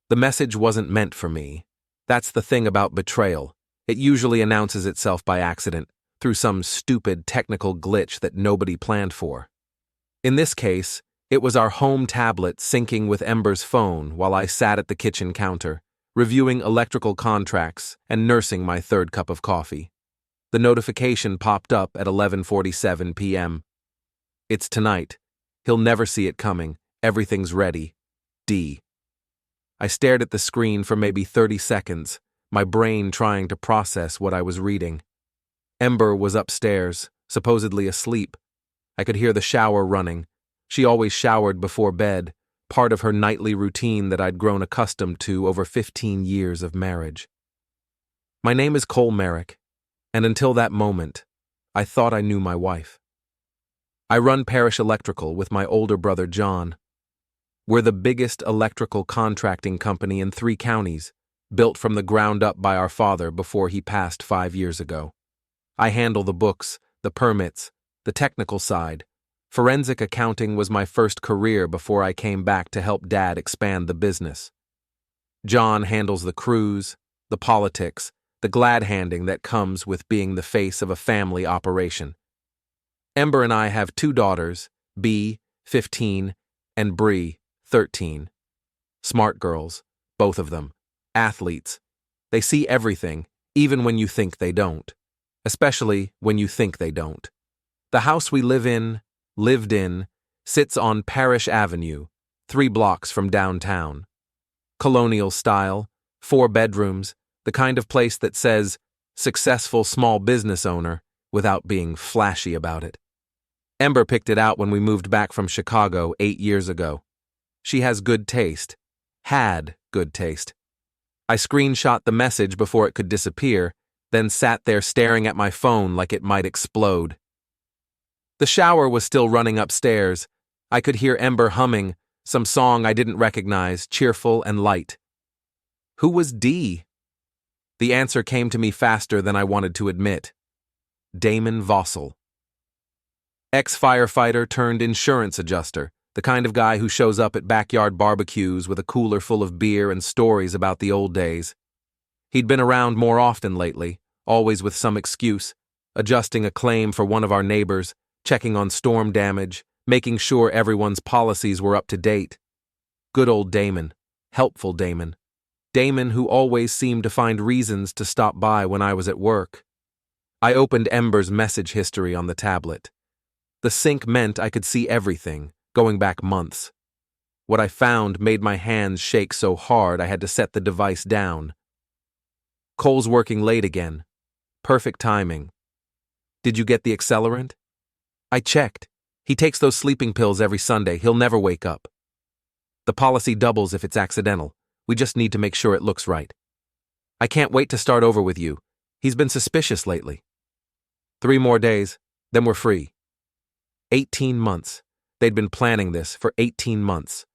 The message wasn't meant for me. That's the thing about betrayal. It usually announces itself by accident, through some stupid technical glitch that nobody planned for. In this case, it was our home tablet syncing with Ember's phone while I sat at the kitchen counter, reviewing electrical contracts and nursing my third cup of coffee. The notification popped up at 11:47 p.m. It's tonight. He'll never see it coming. Everything's ready. D. I stared at the screen for maybe 30 seconds, my brain trying to process what I was reading. Ember was upstairs, supposedly asleep. I could hear the shower running. She always showered before bed, part of her nightly routine that I'd grown accustomed to over 15 years of marriage. My name is Cole Merrick, and until that moment, I thought I knew my wife. I run Parish Electrical with my older brother John. We're the biggest electrical contracting company in 3 counties, built from the ground up by our father before he passed 5 years ago. I handle the books, the permits, the technical side. Forensic accounting was my first career before I came back to help Dad expand the business. John handles the crews, the politics, the glad-handing that comes with being the face of a family operation. Ember and I have 2 daughters, B, 15, and Bree, 13. Smart girls, both of them. Athletes. They see everything, even when you think they don't. Especially when you think they don't. The house we lived in, sits on Parish Avenue, 3 blocks from downtown. Colonial style, 4 bedrooms, the kind of place that says, successful small business owner, without being flashy about it. Ember picked it out when we moved back from Chicago 8 years ago. She has good taste. Had good taste. I screenshot the message before it could disappear, then sat there staring at my phone like it might explode. The shower was still running upstairs. I could hear Ember humming, some song I didn't recognize, cheerful and light. Who was D? The answer came to me faster than I wanted to admit. Damon Vossel. Ex-firefighter turned insurance adjuster, the kind of guy who shows up at backyard barbecues with a cooler full of beer and stories about the old days. He'd been around more often lately, always with some excuse, adjusting a claim for one of our neighbors, checking on storm damage, making sure everyone's policies were up to date. Good old Damon. Helpful Damon. Damon who always seemed to find reasons to stop by when I was at work. I opened Ember's message history on the tablet. The sync meant I could see everything, going back months. What I found made my hands shake so hard I had to set the device down. Cole's working late again. Perfect timing. Did you get the accelerant? I checked. He takes those sleeping pills every Sunday. He'll never wake up. The policy doubles if it's accidental. We just need to make sure it looks right. I can't wait to start over with you. He's been suspicious lately. 3 more days, then we're free. 18 months. They'd been planning this for 18 months.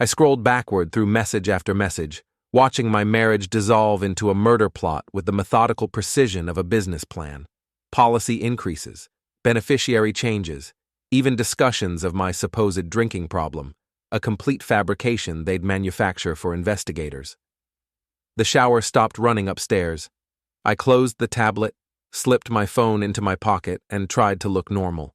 I scrolled backward through message after message, watching my marriage dissolve into a murder plot with the methodical precision of a business plan. Policy increases, beneficiary changes, even discussions of my supposed drinking problem, a complete fabrication they'd manufacture for investigators. The shower stopped running upstairs. I closed the tablet, slipped my phone into my pocket, and tried to look normal.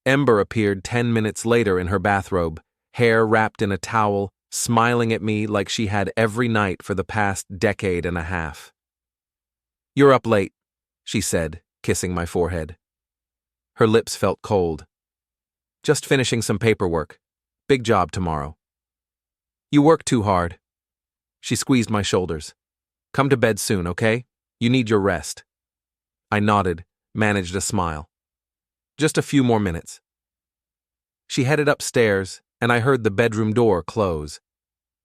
Ember appeared 10 minutes later in her bathrobe, hair wrapped in a towel, smiling at me like she had every night for the past decade and a half. "You're up late," she said, kissing my forehead. Her lips felt cold. "Just finishing some paperwork. Big job tomorrow." "You work too hard." She squeezed my shoulders. "Come to bed soon, okay? You need your rest." I nodded, managed a smile. "Just a few more minutes." She headed upstairs, and I heard the bedroom door close.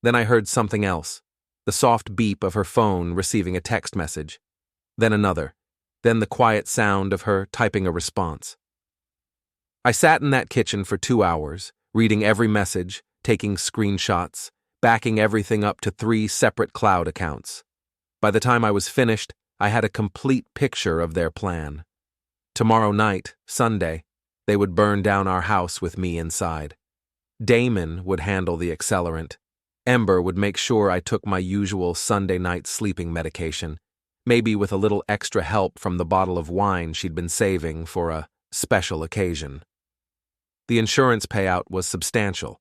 Then I heard something else, the soft beep of her phone receiving a text message. Then another. Then the quiet sound of her typing a response. I sat in that kitchen for 2 hours, reading every message, taking screenshots, backing everything up to 3 separate cloud accounts. By the time I was finished, I had a complete picture of their plan. Tomorrow night, Sunday, they would burn down our house with me inside. Damon would handle the accelerant. Ember would make sure I took my usual Sunday night sleeping medication, maybe with a little extra help from the bottle of wine she'd been saving for a special occasion. The insurance payout was substantial.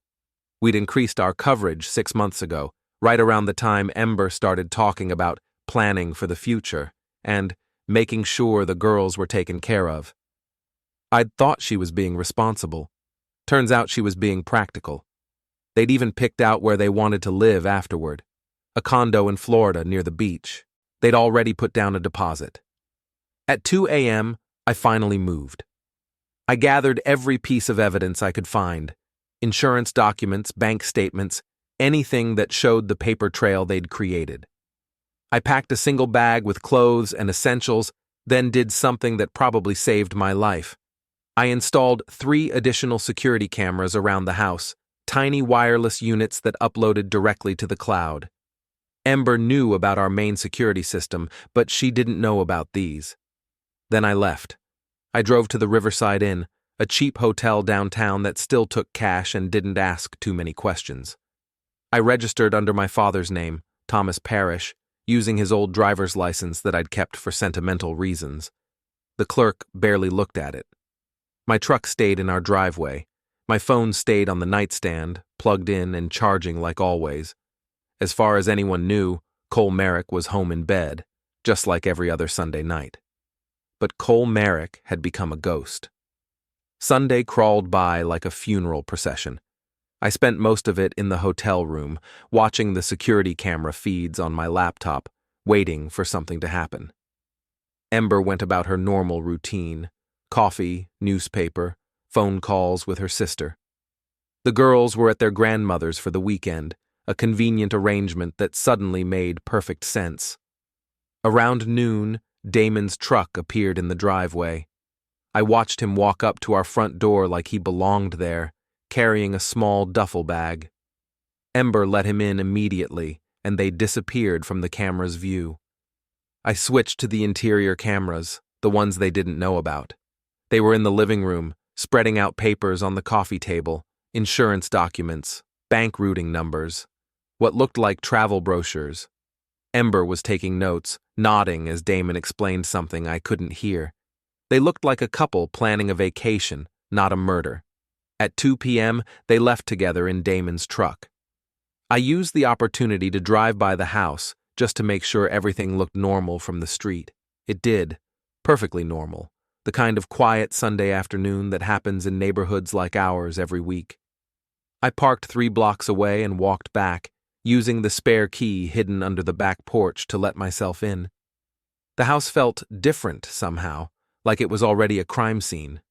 We'd increased our coverage 6 months ago, right around the time Ember started talking about planning for the future and making sure the girls were taken care of. I'd thought she was being responsible. Turns out she was being practical. They'd even picked out where they wanted to live afterward, a condo in Florida near the beach. They'd already put down a deposit. At 2 a.m., I finally moved. I gathered every piece of evidence I could find: insurance documents, bank statements, anything that showed the paper trail they'd created. I packed a single bag with clothes and essentials, then did something that probably saved my life. I installed 3 additional security cameras around the house, tiny wireless units that uploaded directly to the cloud. Ember knew about our main security system, but she didn't know about these. Then I left. I drove to the Riverside Inn, a cheap hotel downtown that still took cash and didn't ask too many questions. I registered under my father's name, Thomas Parrish, using his old driver's license that I'd kept for sentimental reasons. The clerk barely looked at it. My truck stayed in our driveway. My phone stayed on the nightstand, plugged in and charging like always. As far as anyone knew, Cole Merrick was home in bed, just like every other Sunday night. But Cole Merrick had become a ghost. Sunday crawled by like a funeral procession. I spent most of it in the hotel room, watching the security camera feeds on my laptop, waiting for something to happen. Ember went about her normal routine: coffee, newspaper, phone calls with her sister. The girls were at their grandmother's for the weekend, a convenient arrangement that suddenly made perfect sense. Around noon, Damon's truck appeared in the driveway. I watched him walk up to our front door like he belonged there, carrying a small duffel bag. Ember let him in immediately, and they disappeared from the camera's view. I switched to the interior cameras, the ones they didn't know about. They were in the living room, spreading out papers on the coffee table, insurance documents, bank routing numbers, what looked like travel brochures. Ember was taking notes, nodding as Damon explained something I couldn't hear. They looked like a couple planning a vacation, not a murder. At 2 p.m., they left together in Damon's truck. I used the opportunity to drive by the house just to make sure everything looked normal from the street. It did. Perfectly normal. The kind of quiet Sunday afternoon that happens in neighborhoods like ours every week. I parked 3 blocks away and walked back, using the spare key hidden under the back porch to let myself in. The house felt different somehow, like it was already a crime scene.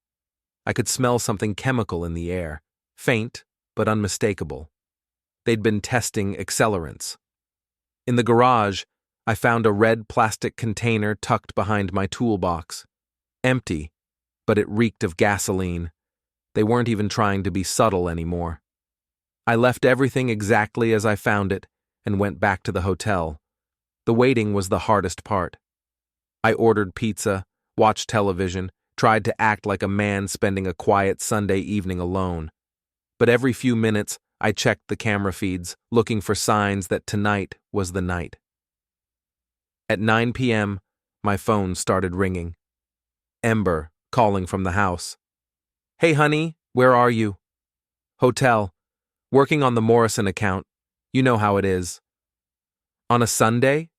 I could smell something chemical in the air, faint but unmistakable. They'd been testing accelerants. In the garage, I found a red plastic container tucked behind my toolbox. Empty, but it reeked of gasoline. They weren't even trying to be subtle anymore. I left everything exactly as I found it and went back to the hotel. The waiting was the hardest part. I ordered pizza, watched television, tried to act like a man spending a quiet Sunday evening alone. But every few minutes, I checked the camera feeds, looking for signs that tonight was the night. At 9 p.m., my phone started ringing. Ember, calling from the house. "Hey, honey, where are you?" "Hotel. Working on the Morrison account. You know how it is." "On a Sunday?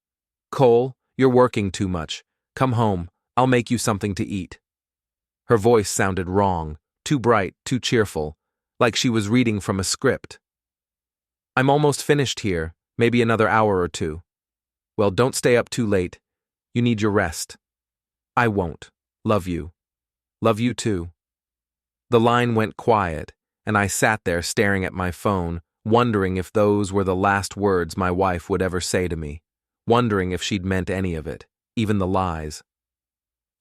Cole, you're working too much. Come home. I'll make you something to eat." Her voice sounded wrong, too bright, too cheerful, like she was reading from a script. "I'm almost finished here, maybe another hour or 2. "Well, don't stay up too late. You need your rest." "I won't. Love you." "Love you too." The line went quiet, and I sat there staring at my phone, wondering if those were the last words my wife would ever say to me, wondering if she'd meant any of it, even the lies.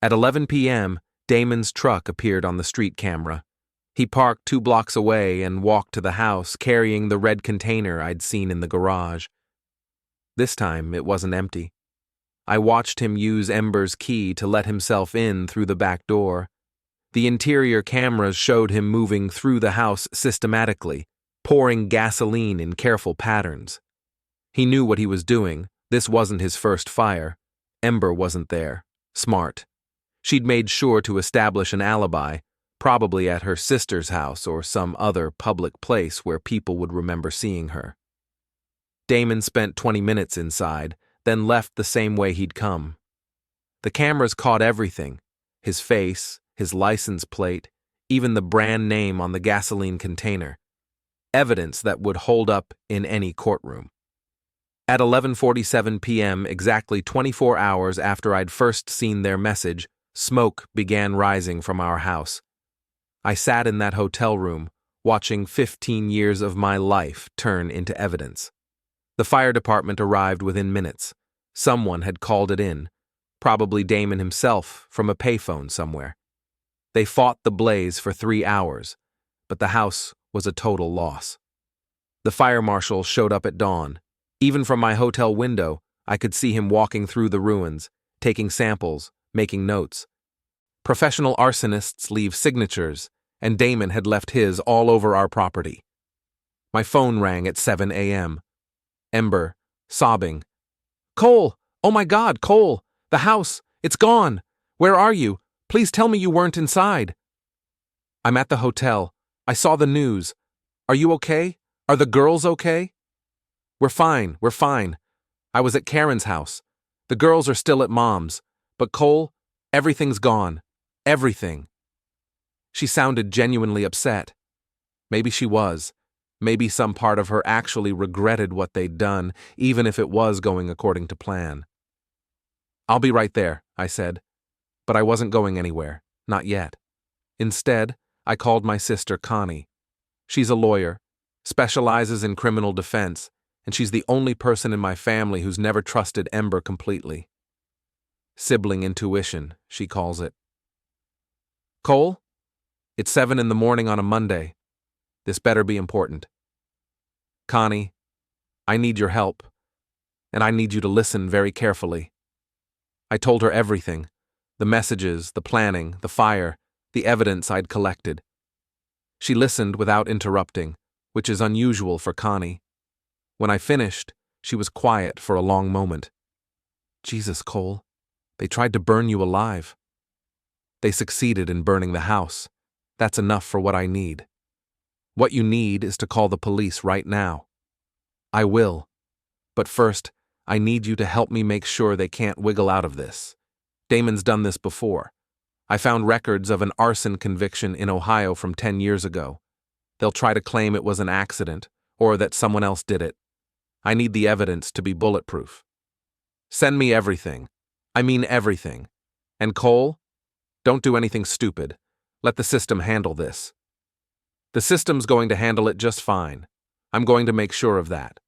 At 11 p.m., Damon's truck appeared on the street camera. He parked 2 blocks away and walked to the house, carrying the red container I'd seen in the garage. This time, it wasn't empty. I watched him use Ember's key to let himself in through the back door. The interior cameras showed him moving through the house systematically, pouring gasoline in careful patterns. He knew what he was doing. This wasn't his first fire. Ember wasn't there. Smart. She'd made sure to establish an alibi, probably at her sister's house or some other public place where people would remember seeing her. Damon spent 20 minutes inside, then left the same way he'd come. The cameras caught everything: his face, his license plate, even the brand name on the gasoline container. Evidence that would hold up in any courtroom. At 11:47 p.m., exactly 24 hours after I'd first seen their message, smoke began rising from our house. I sat in that hotel room, watching 15 years of my life turn into evidence. The fire department arrived within minutes. Someone had called it in, probably Damon himself from a payphone somewhere. They fought the blaze for 3 hours, but the house was a total loss. The fire marshal showed up at dawn. Even from my hotel window, I could see him walking through the ruins, taking samples, making notes. Professional arsonists leave signatures, and Damon had left his all over our property. My phone rang at 7 a.m. Ember, sobbing. "Cole! Oh my God, Cole! The house! It's gone! Where are you? Please tell me you weren't inside." "I'm at the hotel. I saw the news. Are you okay? Are the girls okay?" We're fine. I was at Karen's house. The girls are still at Mom's. But Cole, everything's gone. Everything." She sounded genuinely upset. Maybe she was. Maybe some part of her actually regretted what they'd done, even if it was going according to plan. "I'll be right there," I said. But I wasn't going anywhere. Not yet. Instead, I called my sister Connie. She's a lawyer, specializes in criminal defense, and she's the only person in my family who's never trusted Ember completely. Sibling intuition, she calls it. "Cole? It's 7 in the morning on a Monday. This better be important. Connie, I need your help, and I need you to listen very carefully." I told her everything: the messages, the planning, the fire, the evidence I'd collected. She listened without interrupting, which is unusual for Connie. When I finished, she was quiet for a long moment. "Jesus, Cole, they tried to burn you alive." "They succeeded in burning the house. That's enough for what I need. What you need is to call the police right now." "I will. But first, I need you to help me make sure they can't wiggle out of this. Damon's done this before. I found records of an arson conviction in Ohio from 10 years ago. They'll try to claim it was an accident, or that someone else did it. I need the evidence to be bulletproof. Send me everything. I mean everything. And Cole, don't do anything stupid. Let the system handle this." "The system's going to handle it just fine. I'm going to make sure of that."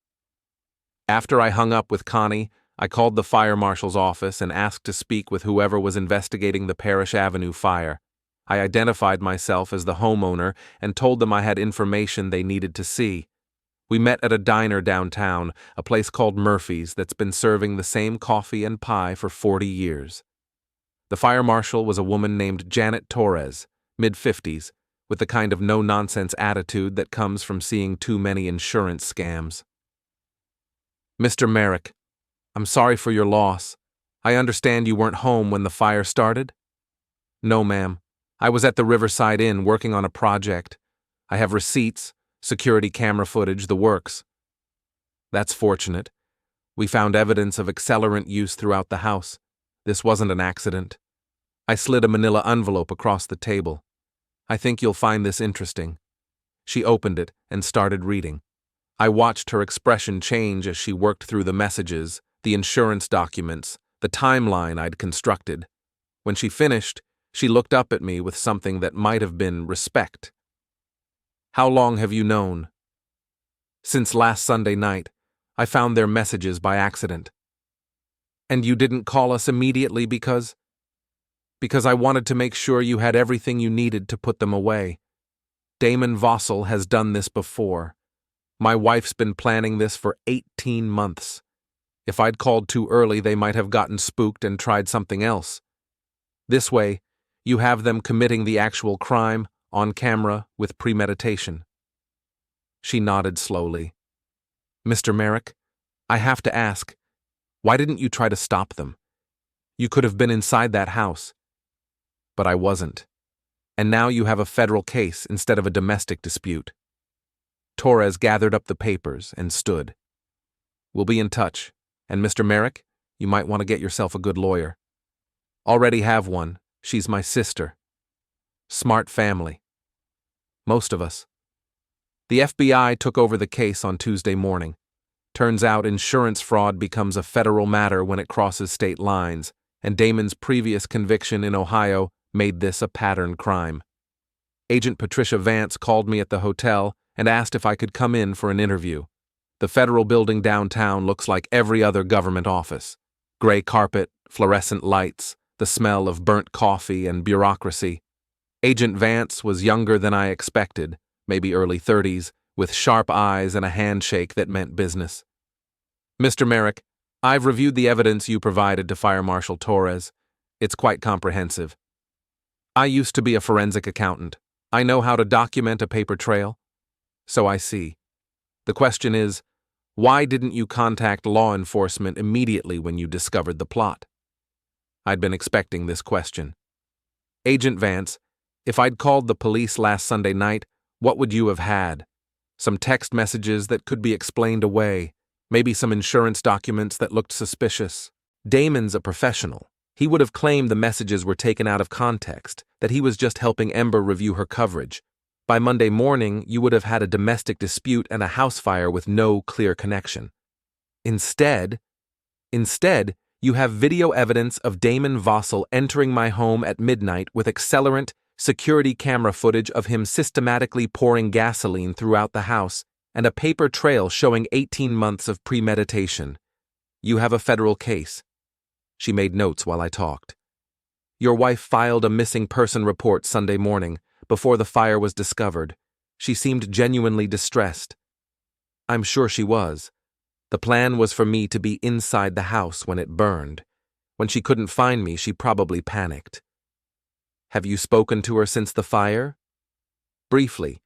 After I hung up with Connie, I called the fire marshal's office and asked to speak with whoever was investigating the Parish Avenue fire. I identified myself as the homeowner and told them I had information they needed to see. We met at a diner downtown, a place called Murphy's that's been serving the same coffee and pie for 40 years. The fire marshal was a woman named Janet Torres, mid-50s, with the kind of no-nonsense attitude that comes from seeing too many insurance scams. "Mr. Merrick, I'm sorry for your loss. I understand you weren't home when the fire started?" "No, ma'am. I was at the Riverside Inn working on a project. I have receipts, security camera footage, the works." "That's fortunate. We found evidence of accelerant use throughout the house. This wasn't an accident." I slid a manila envelope across the table. "I think you'll find this interesting." She opened it and started reading. I watched her expression change as she worked through the messages, the insurance documents, the timeline I'd constructed. When she finished, she looked up at me with something that might have been respect. "How long have you known?" "Since last Sunday night. I found their messages by accident." "And you didn't call us immediately because?" "Because I wanted to make sure you had everything you needed to put them away. Damon Vossel has done this before. My wife's been planning this for 18 months. If I'd called too early, they might have gotten spooked and tried something else. This way, you have them committing the actual crime, on camera, with premeditation." She nodded slowly. Mr. Merrick, I have to ask, why didn't you try to stop them? You could have been inside that house. But I wasn't. And now you have a federal case instead of a domestic dispute. Torres gathered up the papers and stood. We'll be in touch. And Mr. Merrick, you might want to get yourself a good lawyer. Already have one. She's my sister. Smart family. Most of us. The FBI took over the case on Tuesday morning. Turns out insurance fraud becomes a federal matter when it crosses state lines, and Damon's previous conviction in Ohio made this a pattern crime. Agent Patricia Vance called me at the hotel and asked if I could come in for an interview. The federal building downtown looks like every other government office. Gray carpet, fluorescent lights, the smell of burnt coffee and bureaucracy. Agent Vance was younger than I expected, maybe early 30s, with sharp eyes and a handshake that meant business. Mr. Merrick, I've reviewed the evidence you provided to Fire Marshal Torres. It's quite comprehensive. I used to be a forensic accountant. I know how to document a paper trail. So I see. The question is, why didn't you contact law enforcement immediately when you discovered the plot? I'd been expecting this question. Agent Vance, if I'd called the police last Sunday night, what would you have had? Some text messages that could be explained away, maybe some insurance documents that looked suspicious. Damon's a professional. He would have claimed the messages were taken out of context, that he was just helping Ember review her coverage. By Monday morning, you would have had a domestic dispute and a house fire with no clear connection. Instead, you have video evidence of Damon Vossel entering my home at midnight with accelerant, security camera footage of him systematically pouring gasoline throughout the house, and a paper trail showing 18 months of premeditation. You have a federal case. She made notes while I talked. Your wife filed a missing person report Sunday morning, before the fire was discovered. She seemed genuinely distressed. I'm sure she was. The plan was for me to be inside the house when it burned. When she couldn't find me, she probably panicked. Have you spoken to her since the fire? Briefly.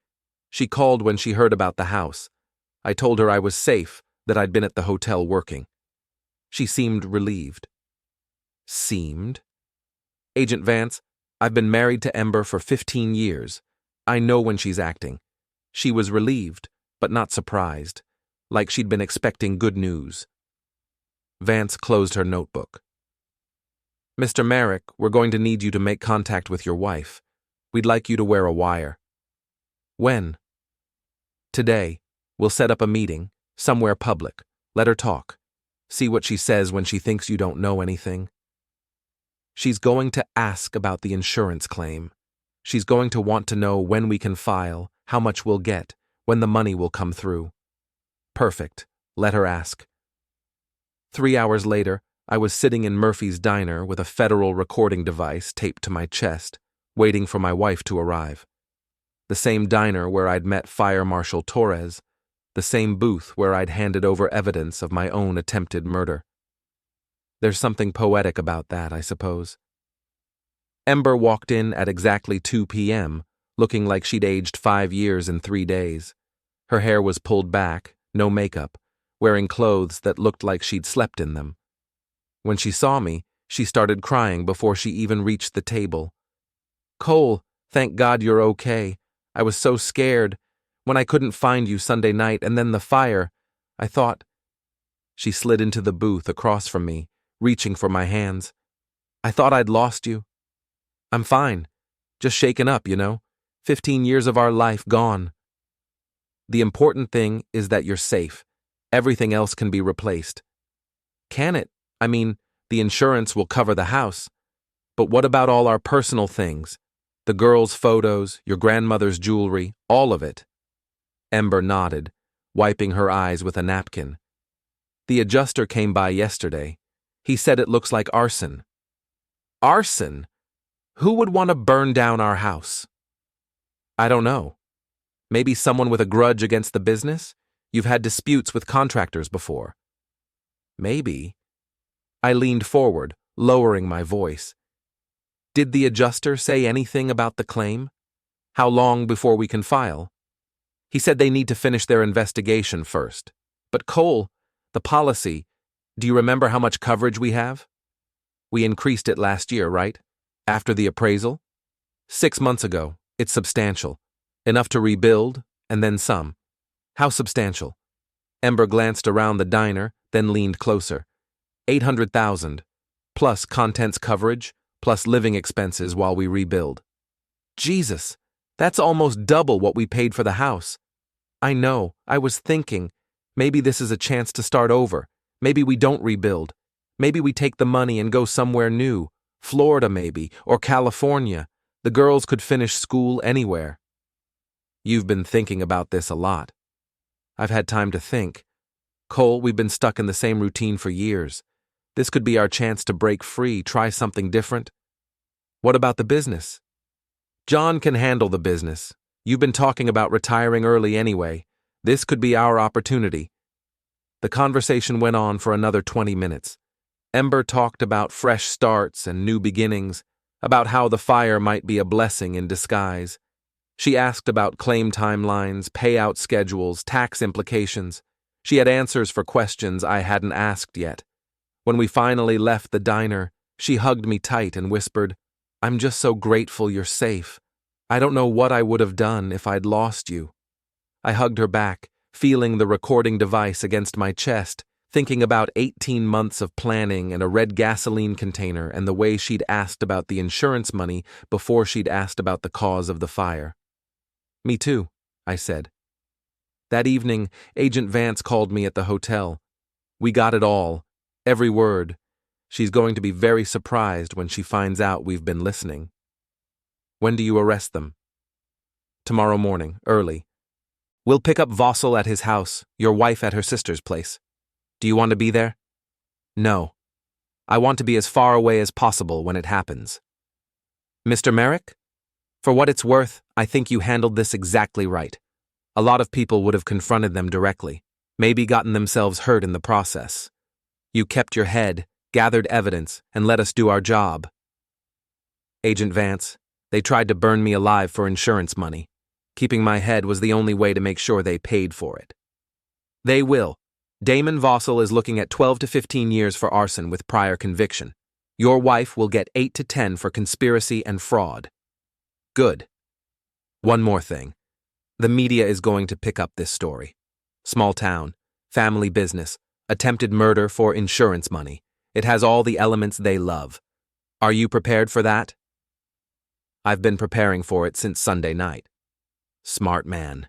She called when she heard about the house. I told her I was safe, that I'd been at the hotel working. She seemed relieved. Seemed? Agent Vance, I've been married to Ember for 15 years. I know when she's acting. She was relieved, but not surprised, like she'd been expecting good news. Vance closed her notebook. Mr. Merrick, we're going to need you to make contact with your wife. We'd like you to wear a wire. When? Today. We'll set up a meeting, somewhere public. Let her talk. See what she says when she thinks you don't know anything. She's going to ask about the insurance claim. She's going to want to know when we can file, how much we'll get, when the money will come through. Perfect. Let her ask. 3 hours later, I was sitting in Murphy's diner with a federal recording device taped to my chest, waiting for my wife to arrive. The same diner where I'd met Fire Marshal Torres, the same booth where I'd handed over evidence of my own attempted murder. There's something poetic about that, I suppose. Ember walked in at exactly 2 p.m., looking like she'd aged 5 years in 3 days. Her hair was pulled back, no makeup, wearing clothes that looked like she'd slept in them. When she saw me, she started crying before she even reached the table. Cole, thank God you're okay. I was so scared. When I couldn't find you Sunday night and then the fire, I thought... She slid into the booth across from me, reaching for my hands. I thought I'd lost you. I'm fine. Just shaken up, 15 years of our life gone. The important thing is that you're safe. Everything else can be replaced. Can it? I mean, the insurance will cover the house. But what about all our personal things? The girls' photos, your grandmother's jewelry, all of it. Ember nodded, wiping her eyes with a napkin. The adjuster came by yesterday. He said it looks like arson. Arson? Who would want to burn down our house? I don't know. Maybe someone with a grudge against the business? You've had disputes with contractors before. Maybe. I leaned forward, lowering my voice. Did the adjuster say anything about the claim? How long before we can file? He said they need to finish their investigation first. But Cole, the policy, do you remember how much coverage we have? We increased it last year, right? After the appraisal? 6 months ago. It's substantial. Enough to rebuild, and then some. How substantial? Ember glanced around the diner, then leaned closer. 800,000, plus contents coverage, plus living expenses while we rebuild. Jesus, that's almost double what we paid for the house. I know, I was thinking, maybe this is a chance to start over. Maybe we don't rebuild. Maybe we take the money and go somewhere new. Florida maybe, or California. The girls could finish school anywhere. You've been thinking about this a lot. I've had time to think. Cole, we've been stuck in the same routine for years. This could be our chance to break free, try something different. What about the business? John can handle the business. You've been talking about retiring early anyway. This could be our opportunity. The conversation went on for another 20 minutes. Ember talked about fresh starts and new beginnings, about how the fire might be a blessing in disguise. She asked about claim timelines, payout schedules, tax implications. She had answers for questions I hadn't asked yet. When we finally left the diner, she hugged me tight and whispered, "I'm just so grateful you're safe. I don't know what I would have done if I'd lost you." I hugged her back, feeling the recording device against my chest, thinking about 18 months of planning and a red gasoline container and the way she'd asked about the insurance money before she'd asked about the cause of the fire. "Me too," I said. That evening, Agent Vance called me at the hotel. We got it all, every word. She's going to be very surprised when she finds out we've been listening. "When do you arrest them?" "Tomorrow morning, early. We'll pick up Vossel at his house, your wife at her sister's place. Do you want to be there?" "No. I want to be as far away as possible when it happens." "Mr. Merrick? For what it's worth, I think you handled this exactly right. A lot of people would have confronted them directly, maybe gotten themselves hurt in the process. You kept your head, gathered evidence, and let us do our job." "Agent Vance, they tried to burn me alive for insurance money. Keeping my head was the only way to make sure they paid for it." "They will. Damon Vossel is looking at 12 to 15 years for arson with prior conviction. Your wife will get 8 to 10 for conspiracy and fraud." "Good. One more thing. The media is going to pick up this story. Small town, family business, attempted murder for insurance money. It has all the elements they love. Are you prepared for that?" "I've been preparing for it since Sunday night." Smart man.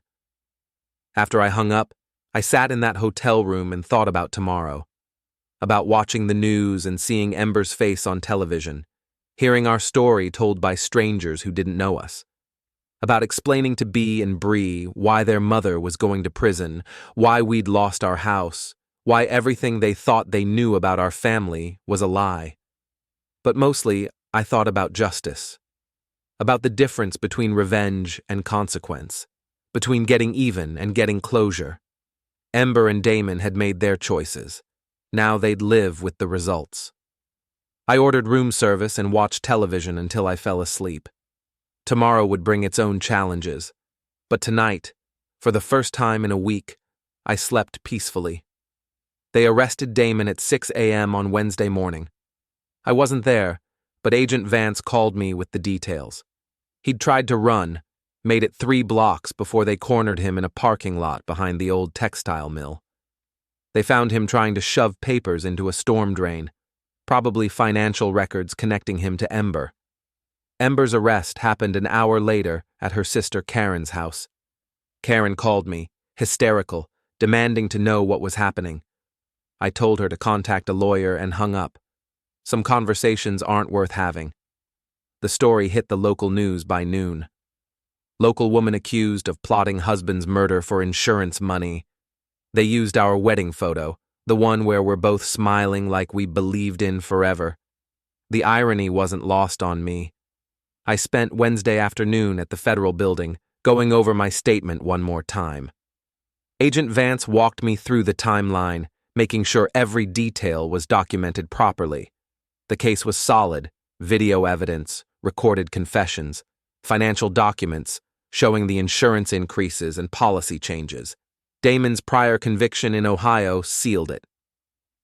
After I hung up, I sat in that hotel room and thought about tomorrow. About watching the news and seeing Ember's face on television. Hearing our story told by strangers who didn't know us. About explaining to Bea and Bree why their mother was going to prison, why we'd lost our house, why everything they thought they knew about our family was a lie. But mostly, I thought about justice. About the difference between revenge and consequence, between getting even and getting closure. Ember and Damon had made their choices. Now they'd live with the results. I ordered room service and watched television until I fell asleep. Tomorrow would bring its own challenges, but tonight, for the first time in a week, I slept peacefully. They arrested Damon at 6 a.m. on Wednesday morning. I wasn't there, but Agent Vance called me with the details. He'd tried to run, made it 3 blocks before they cornered him in a parking lot behind the old textile mill. They found him trying to shove papers into a storm drain, probably financial records connecting him to Ember. Ember's arrest happened an hour later at her sister Karen's house. Karen called me, hysterical, demanding to know what was happening. I told her to contact a lawyer and hung up. Some conversations aren't worth having. The story hit the local news by noon. Local woman accused of plotting husband's murder for insurance money. They used our wedding photo, the one where we're both smiling like we believed in forever. The irony wasn't lost on me. I spent Wednesday afternoon at the federal building, going over my statement one more time. Agent Vance walked me through the timeline, making sure every detail was documented properly. The case was solid: video evidence, recorded confessions, financial documents, showing the insurance increases and policy changes. Damon's prior conviction in Ohio sealed it.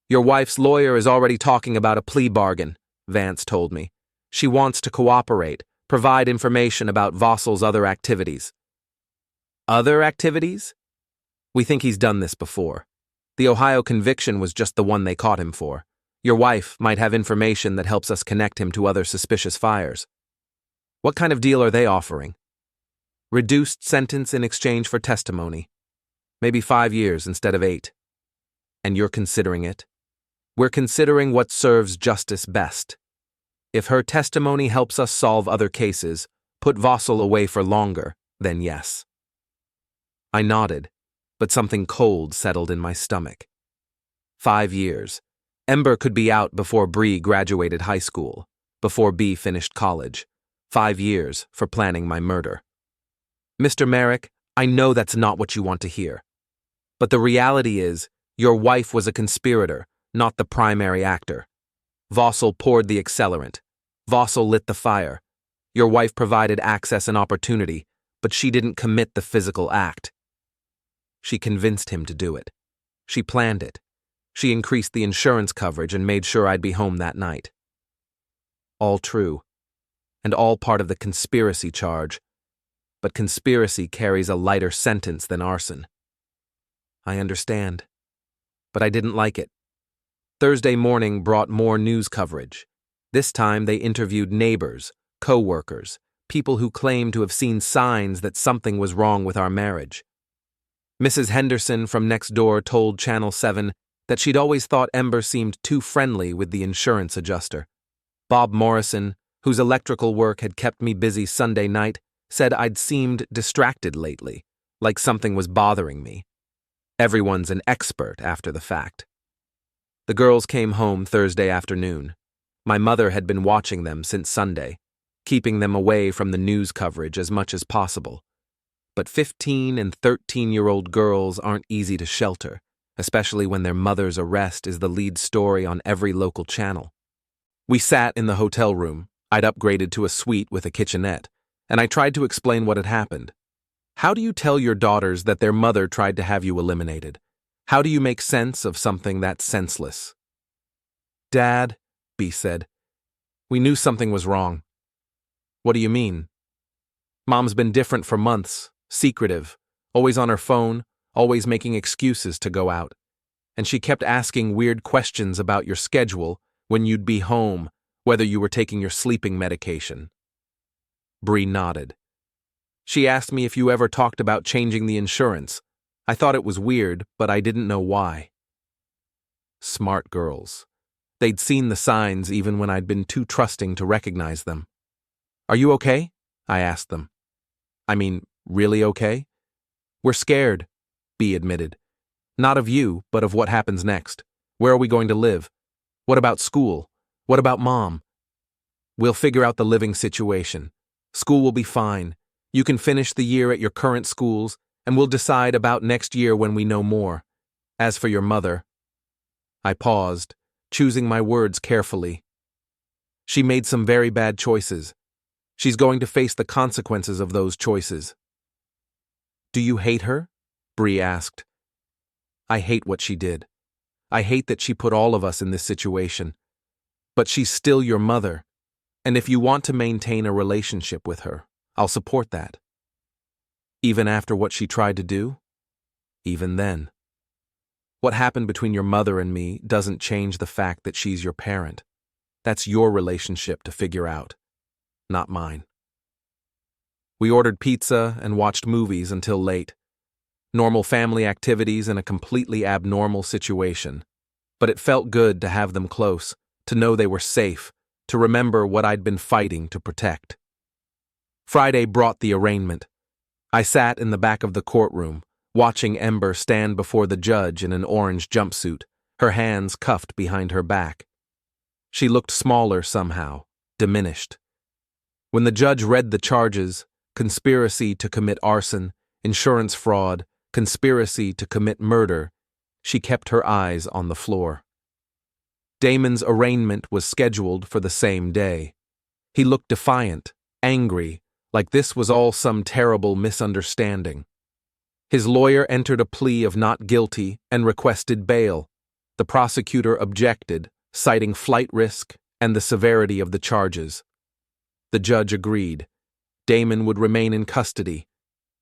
"Your wife's lawyer is already talking about a plea bargain," Vance told me. "She wants to cooperate, provide information about Vossel's other activities." Other activities? We think he's done this before. The Ohio conviction was just the one they caught him for. Your wife might have information that helps us connect him to other suspicious fires. What kind of deal are they offering? Reduced sentence in exchange for testimony. Maybe 5 years instead of 8. And you're considering it? We're considering what serves justice best. If her testimony helps us solve other cases, put Vossel away for longer, then yes. I nodded, but something cold settled in my stomach. 5 years. Ember could be out before Bree graduated high school, before B finished college. 5 years for planning my murder. Mr. Merrick, I know that's not what you want to hear. But the reality is, your wife was a conspirator, not the primary actor. Vossel poured the accelerant. Vossel lit the fire. Your wife provided access and opportunity, but she didn't commit the physical act. She convinced him to do it. She planned it. She increased the insurance coverage and made sure I'd be home that night. All true, and all part of the conspiracy charge, but conspiracy carries a lighter sentence than arson. I understand, but I didn't like it. Thursday morning brought more news coverage. This time they interviewed neighbors, co-workers, people who claimed to have seen signs that something was wrong with our marriage. Mrs. Henderson from next door told Channel 7 that she'd always thought Ember seemed too friendly with the insurance adjuster. Bob Morrison, whose electrical work had kept me busy Sunday night, said I'd seemed distracted lately, like something was bothering me. Everyone's an expert after the fact. The girls came home Thursday afternoon. My mother had been watching them since Sunday, keeping them away from the news coverage as much as possible. But 15 and 13-year-old girls aren't easy to shelter, especially when their mother's arrest is the lead story on every local channel. We sat in the hotel room. I'd upgraded to a suite with a kitchenette, and I tried to explain what had happened. How do you tell your daughters that their mother tried to have you eliminated? How do you make sense of something that senseless? Dad, B said, we knew something was wrong. What do you mean? Mom's been different for months, secretive, always on her phone, always making excuses to go out. And she kept asking weird questions about your schedule, when you'd be home, whether you were taking your sleeping medication. Bree nodded. She asked me if you ever talked about changing the insurance. I thought it was weird, but I didn't know why. Smart girls. They'd seen the signs even when I'd been too trusting to recognize them. Are you okay? I asked them. I mean, really okay? We're scared, B admitted. Not of you, but of what happens next. Where are we going to live? What about school? What about Mom? We'll figure out the living situation. School will be fine. You can finish the year at your current schools, and we'll decide about next year when we know more. As for your mother... I paused, choosing my words carefully. She made some very bad choices. She's going to face the consequences of those choices. Do you hate her? Bree asked. I hate what she did. I hate that she put all of us in this situation. But she's still your mother, and if you want to maintain a relationship with her, I'll support that. Even after what she tried to do? Even then. What happened between your mother and me doesn't change the fact that she's your parent. That's your relationship to figure out, not mine. We ordered pizza and watched movies until late. Normal family activities in a completely abnormal situation. But it felt good to have them close, to know they were safe, to remember what I'd been fighting to protect. Friday brought the arraignment. I sat in the back of the courtroom, watching Ember stand before the judge in an orange jumpsuit, her hands cuffed behind her back. She looked smaller somehow, diminished. When the judge read the charges, conspiracy to commit arson, insurance fraud, conspiracy to commit murder, she kept her eyes on the floor. Damon's arraignment was scheduled for the same day. He looked defiant, angry, like this was all some terrible misunderstanding. His lawyer entered a plea of not guilty and requested bail. The prosecutor objected, citing flight risk and the severity of the charges. The judge agreed. Damon would remain in custody.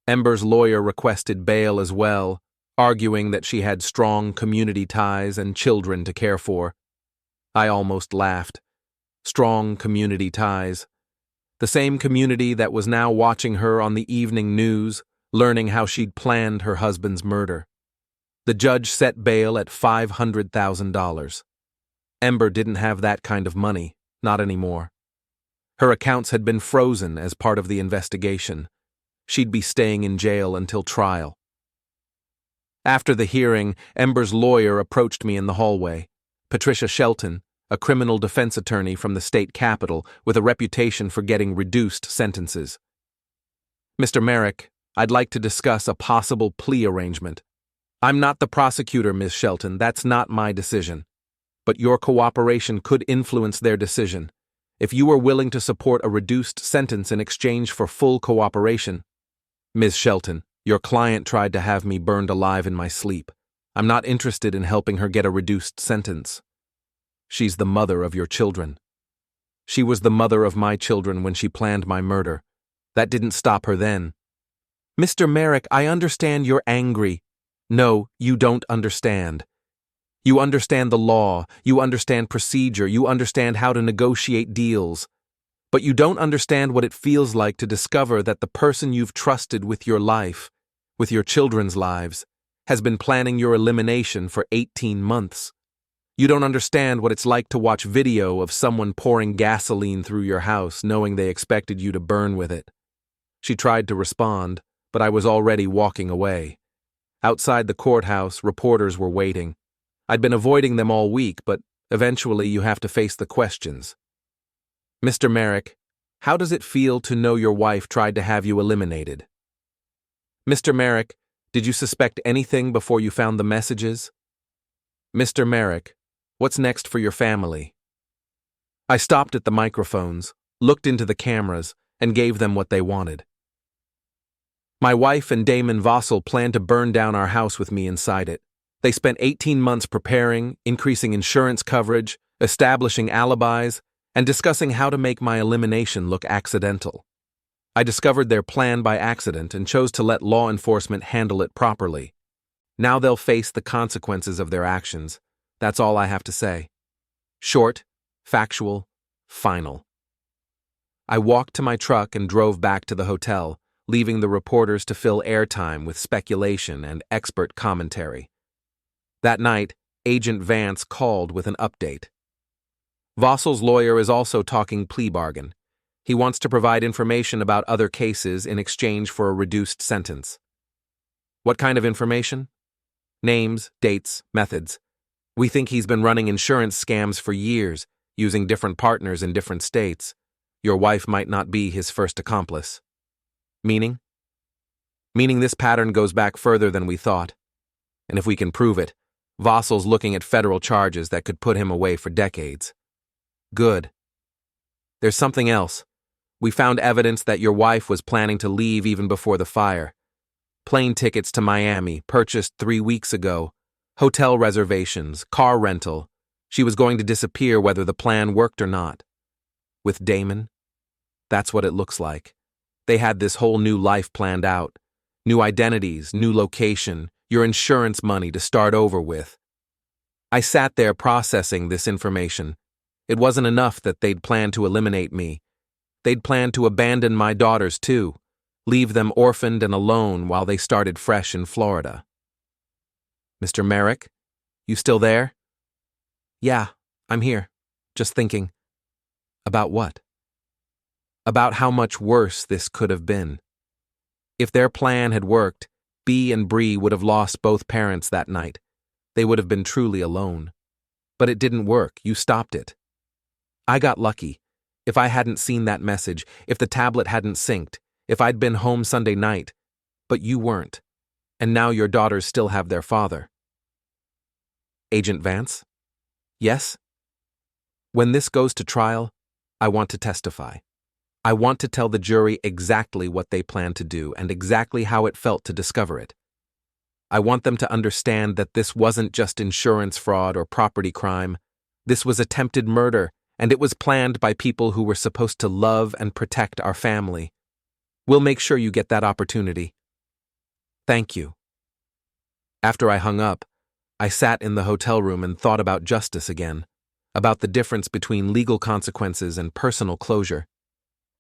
Ember's lawyer requested bail as well, arguing that she had strong community ties and children to care for. I almost laughed. Strong community ties. The same community that was now watching her on the evening news, learning how she'd planned her husband's murder. The judge set bail at $500,000. Ember didn't have that kind of money, not anymore. Her accounts had been frozen as part of the investigation. She'd be staying in jail until trial. After the hearing, Ember's lawyer approached me in the hallway. Patricia Shelton, a criminal defense attorney from the state capitol with a reputation for getting reduced sentences. "Mr. Merrick, I'd like to discuss a possible plea arrangement. I'm not the prosecutor, Ms. Shelton, that's not my decision. But your cooperation could influence their decision. If you are willing to support a reduced sentence in exchange for full cooperation." "Ms. Shelton, your client tried to have me burned alive in my sleep. I'm not interested in helping her get a reduced sentence. She's the mother of your children. She was the mother of my children when she planned my murder. That didn't stop her then." "Mr. Merrick, I understand you're angry." "No, you don't understand. You understand the law, you understand procedure, you understand how to negotiate deals. But you don't understand what it feels like to discover that the person you've trusted with your life, with your children's lives, has been planning your elimination for 18 months. You don't understand what it's like to watch video of someone pouring gasoline through your house knowing they expected you to burn with it." She tried to respond, but I was already walking away. Outside the courthouse, reporters were waiting. I'd been avoiding them all week, but eventually you have to face the questions. "Mr. Merrick, how does it feel to know your wife tried to have you eliminated?" "Mr. Merrick, did you suspect anything before you found the messages?" "Mr. Merrick, what's next for your family?" I stopped at the microphones, looked into the cameras, and gave them what they wanted. "My wife and Damon Vossel plan to burn down our house with me inside it. They spent 18 months preparing, increasing insurance coverage, establishing alibis, and discussing how to make my elimination look accidental. I discovered their plan by accident and chose to let law enforcement handle it properly. Now they'll face the consequences of their actions. That's all I have to say. Short, factual, final." I walked to my truck and drove back to the hotel, leaving the reporters to fill airtime with speculation and expert commentary. That night, Agent Vance called with an update. Vossel's lawyer is also talking plea bargain. He wants to provide information about other cases in exchange for a reduced sentence. What kind of information? Names, dates, methods. We think he's been running insurance scams for years, using different partners in different states. Your wife might not be his first accomplice. Meaning? Meaning this pattern goes back further than we thought. And if we can prove it, Vossel's looking at federal charges that could put him away for decades. Good. There's something else. We found evidence that your wife was planning to leave even before the fire. Plane tickets to Miami, purchased 3 weeks ago. Hotel reservations, car rental. She was going to disappear whether the plan worked or not. With Damon? That's what it looks like. They had this whole new life planned out. New identities, new location, your insurance money to start over with. I sat there processing this information. It wasn't enough that they'd planned to eliminate me. They'd planned to abandon my daughters too, leave them orphaned and alone while they started fresh in Florida. "Mr. Merrick, you still there?" "Yeah, I'm here. Just thinking." "About what?" "About how much worse this could have been. If their plan had worked, Bea and Bree would have lost both parents that night. They would have been truly alone. But it didn't work. You stopped it. I got lucky. If I hadn't seen that message, if the tablet hadn't synced, if I'd been home Sunday night, but you weren't. And now your daughters still have their father." "Agent Vance?" "Yes?" "When this goes to trial, I want to testify. I want to tell the jury exactly what they plan to do and exactly how it felt to discover it. I want them to understand that this wasn't just insurance fraud or property crime. This was attempted murder, and it was planned by people who were supposed to love and protect our family. We'll make sure you get that opportunity. Thank you. After I hung up, I sat in the hotel room and thought about justice again, about the difference between legal consequences and personal closure.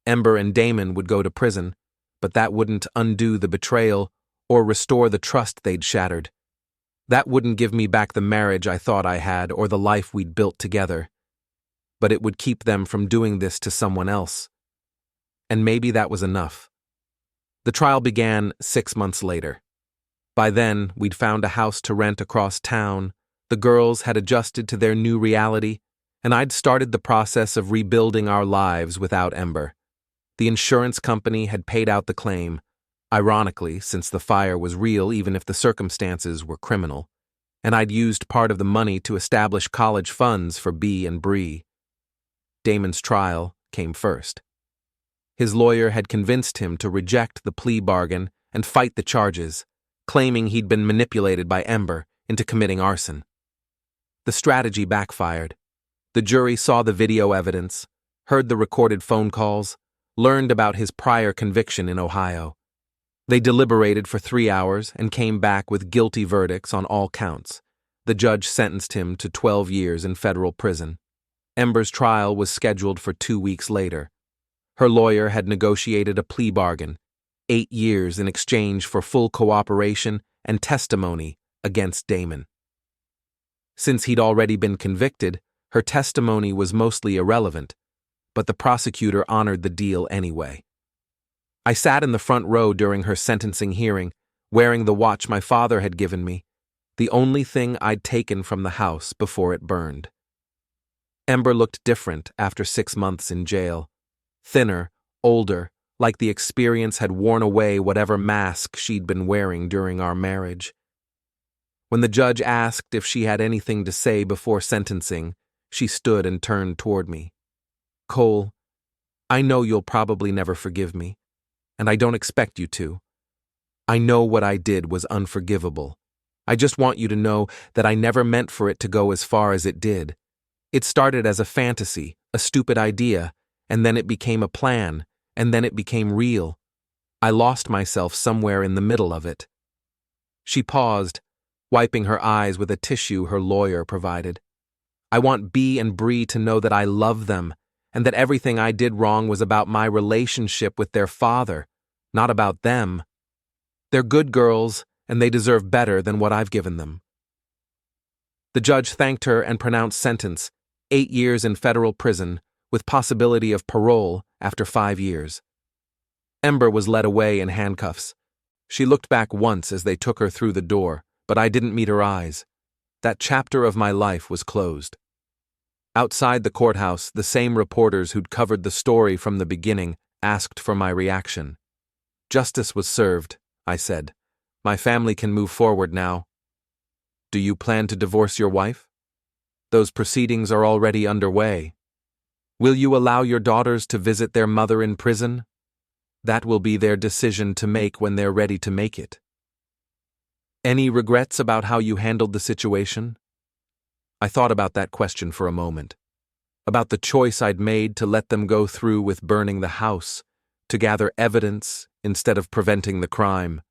Ember and Damon would go to prison, but that wouldn't undo the betrayal or restore the trust they'd shattered. That wouldn't give me back the marriage I thought I had or the life we'd built together. But it would keep them from doing this to someone else. And maybe that was enough. The trial began 6 months later. By then, we'd found a house to rent across town, the girls had adjusted to their new reality, and I'd started the process of rebuilding our lives without Ember. The insurance company had paid out the claim, ironically, since the fire was real even if the circumstances were criminal, and I'd used part of the money to establish college funds for B and Bree. Damon's trial came first. His lawyer had convinced him to reject the plea bargain and fight the charges, claiming he'd been manipulated by Ember into committing arson. The strategy backfired. The jury saw the video evidence, heard the recorded phone calls, learned about his prior conviction in Ohio. They deliberated for 3 hours and came back with guilty verdicts on all counts. The judge sentenced him to 12 years in federal prison. Ember's trial was scheduled for 2 weeks later. Her lawyer had negotiated a plea bargain, 8 years in exchange for full cooperation and testimony against Damon. Since he'd already been convicted, her testimony was mostly irrelevant, but the prosecutor honored the deal anyway. I sat in the front row during her sentencing hearing, wearing the watch my father had given me, the only thing I'd taken from the house before it burned. Ember looked different after 6 months in jail. Thinner, older, like the experience had worn away whatever mask she'd been wearing during our marriage. When the judge asked if she had anything to say before sentencing, she stood and turned toward me. Cole, I know you'll probably never forgive me, and I don't expect you to. I know what I did was unforgivable. I just want you to know that I never meant for it to go as far as it did. It started as a fantasy, a stupid idea, and then it became a plan, and then it became real. I lost myself somewhere in the middle of it. She paused, wiping her eyes with a tissue her lawyer provided. I want B and Bree to know that I love them, and that everything I did wrong was about my relationship with their father, not about them. They're good girls, and they deserve better than what I've given them. The judge thanked her and pronounced sentence, 8 years in federal prison, with possibility of parole after 5 years. Ember was led away in handcuffs. She looked back once as they took her through the door, but I didn't meet her eyes. That chapter of my life was closed. Outside the courthouse, the same reporters who'd covered the story from the beginning asked for my reaction. Justice was served, I said. My family can move forward now. Do you plan to divorce your wife? Those proceedings are already underway. Will you allow your daughters to visit their mother in prison? That will be their decision to make when they're ready to make it. Any regrets about how you handled the situation? I thought about that question for a moment. About the choice I'd made to let them go through with burning the house, to gather evidence instead of preventing the crime.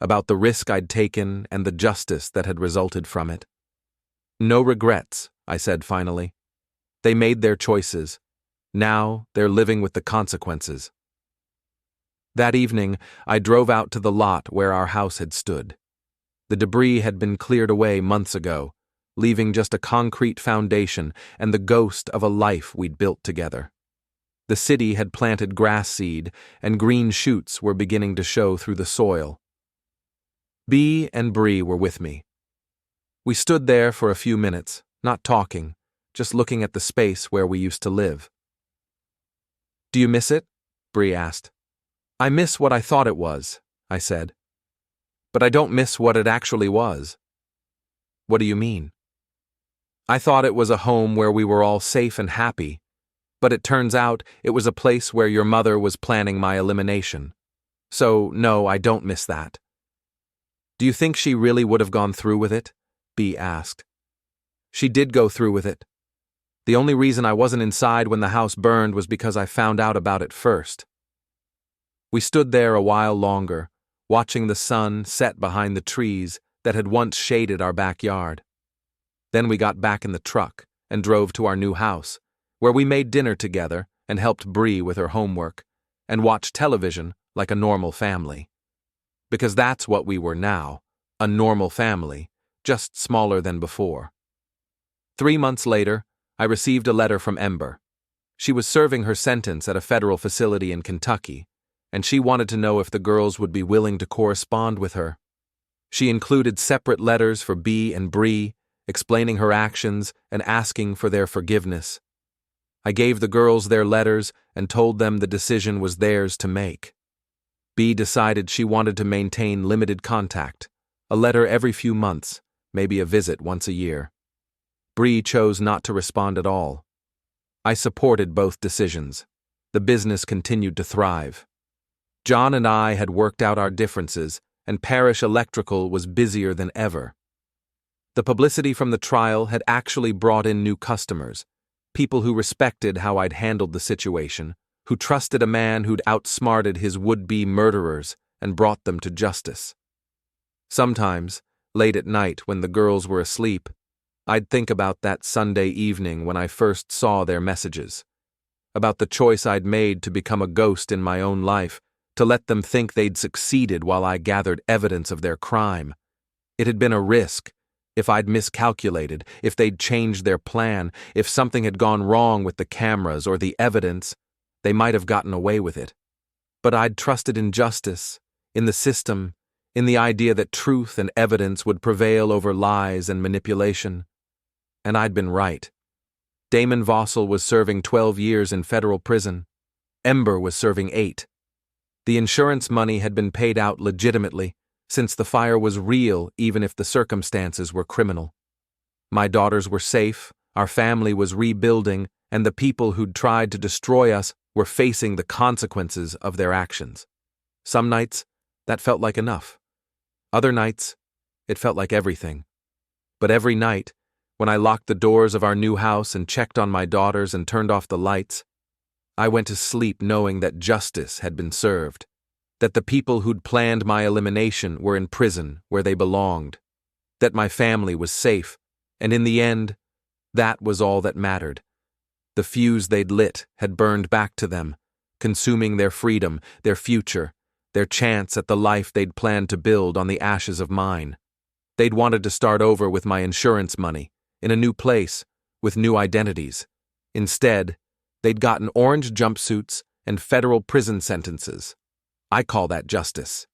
About the risk I'd taken and the justice that had resulted from it. No regrets, I said finally. They made their choices. Now they're living with the consequences. That evening, I drove out to the lot where our house had stood. The debris had been cleared away months ago, leaving just a concrete foundation and the ghost of a life we'd built together. The city had planted grass seed, and green shoots were beginning to show through the soil. B and Bree were with me. We stood there for a few minutes, not talking, just looking at the space where we used to live. Do you miss it? Bree asked. I miss what I thought it was, I said. But I don't miss what it actually was. What do you mean? I thought it was a home where we were all safe and happy, But it turns out it was a place where your mother was planning my elimination. So, no, I don't miss that. Do you think she really would have gone through with it? B asked. She did go through with it. The only reason I wasn't inside when the house burned was because I found out about it first. We stood there a while longer, watching the sun set behind the trees that had once shaded our backyard. Then we got back in the truck and drove to our new house, where we made dinner together and helped Bree with her homework, and watched television like a normal family. Because that's what we were now, a normal family, just smaller than before. 3 months later, I received a letter from Ember. She was serving her sentence at a federal facility in Kentucky, and she wanted to know if the girls would be willing to correspond with her. She included separate letters for B and Bree, explaining her actions and asking for their forgiveness. I gave the girls their letters and told them the decision was theirs to make. B decided she wanted to maintain limited contact, a letter every few months, maybe a visit once a year. Bree chose not to respond at all. I supported both decisions. The business continued to thrive. John and I had worked out our differences, and Parish Electrical was busier than ever. The publicity from the trial had actually brought in new customers, people who respected how I'd handled the situation, who trusted a man who'd outsmarted his would-be murderers and brought them to justice. Sometimes, late at night when the girls were asleep, I'd think about that Sunday evening when I first saw their messages, about the choice I'd made to become a ghost in my own life, to let them think they'd succeeded while I gathered evidence of their crime. It had been a risk. If I'd miscalculated, if they'd changed their plan, if something had gone wrong with the cameras or the evidence, they might have gotten away with it. But I'd trusted in justice, in the system, in the idea that truth and evidence would prevail over lies and manipulation. And I'd been right. Damon Vossel was serving 12 years in federal prison. Ember was serving 8. The insurance money had been paid out legitimately, since the fire was real even if the circumstances were criminal. My daughters were safe, our family was rebuilding, and the people who'd tried to destroy us were facing the consequences of their actions. Some nights, that felt like enough. Other nights, it felt like everything. But every night, when I locked the doors of our new house and checked on my daughters and turned off the lights, I went to sleep knowing that justice had been served, that the people who'd planned my elimination were in prison where they belonged, that my family was safe, and in the end, that was all that mattered. The fuse they'd lit had burned back to them, consuming their freedom, their future, their chance at the life they'd planned to build on the ashes of mine. They'd wanted to start over with my insurance money, in a new place, with new identities. Instead, they'd gotten orange jumpsuits and federal prison sentences. I call that justice.